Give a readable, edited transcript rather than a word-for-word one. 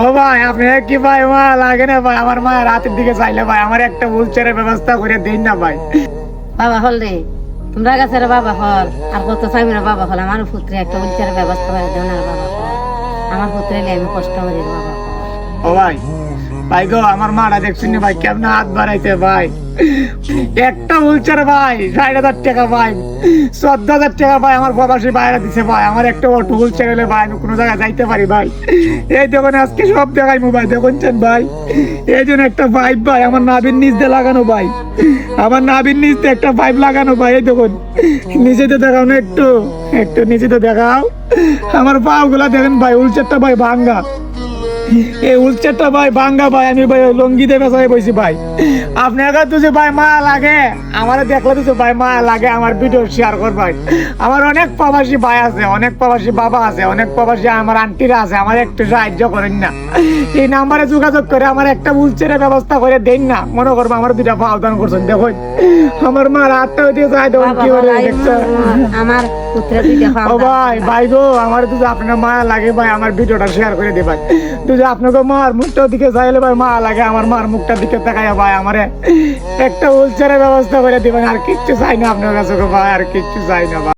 ও ভাই আপনি কি ভাই মা লাগে না ভাই, আমার মা রাতের দিকে চাইলে ভাই আমার একটা হুইল চেয়ারের ব্যবস্থা করে দিন না ভাই। বাবা হল রে, তোমরা গাছের বাবা হল আর কত চাইবে না বাবা হল। আমার পুত্রে একটা উচ্চার ব্যবস্থা করে দেও না বাবা হল। আমার পুত্রে আমি কষ্ট করি বাবা হল। ও ভাই ভাই গো আমার মারা দেখছেন না ভাই কেমন হাত বাড়াইছে ভাই। একটা হুইলচেয়ার ভাই ৬০,০০০ টাকা ভাই, ১৪,০০০ টাকা ভাই আমার প্রবাসী বাইরে দিছে ভাই। আমার একটা অটো হুইলচেয়ার হলে ভাই আমি কোনো জায়গায় যাইতে পারি ভাই। এই দেখুন আজকে সব দেখাই মোবাইল দেখুনছেন ভাই। এই জন্য একটা পাইপ ভাই আমার নাভির নিচ দিয়ে লাগানো ভাই, আমার নাভির নিচ দিয়ে একটা পাইপ লাগানো ভাই। এই দেখুন নিচেতে দেখাও না, একটু একটু নিচেতে দেখাও। আমার পা গুলা দেখেন ভাই, হুইলচেয়ারটা ভাই ভাঙ্গা, এই হুইলচেয়ারটা ভাই ভাঙ্গা ভাই। আমি ভাই লঙ্গি দিয়ে বেসাই বসি ভাই। আপনার কাছে যে ভাই মায়া লাগে, আমার দেখলে তো ভাই মায়া লাগে, আমার ভিডিও শেয়ার কর ভাই। আমার অনেক প্রবাসী ভাই আছে, অনেক প্রবাসী বাবা আছে, অনেক প্রবাসী আমার আন্টিরা আছে, আমার একটু সাহায্য করেন না। এই নাম্বারে যোগাযোগ করে আমার একটা হুইলচেয়ারের ব্যবস্থা করে দেন না। মনে করবো আমার দুটা পাওদান করছেন দেখুন, আমার মা রাতটা দিয়ে যায় দেখুন কি করে দেখছেন। আমার পুত্রে দুইটা ও ভাই ভাই গো আমার তো আপনার মায়া লাগে ভাই, আমার ভিডিওটা শেয়ার করে দে ভাই। তুই আপনাকে মার মুখটার দিকে চাইলে ভাই মায়া লাগে, আমার মার মুখটার দিকে তাকাইয়া ভাই আমারে একটা হুইলচেয়ারের ব্যবস্থা করে দিবেন। আর কিচ্ছু চাই না আপনার কাছে ভাই, আর কিচ্ছু চাই না ভাই।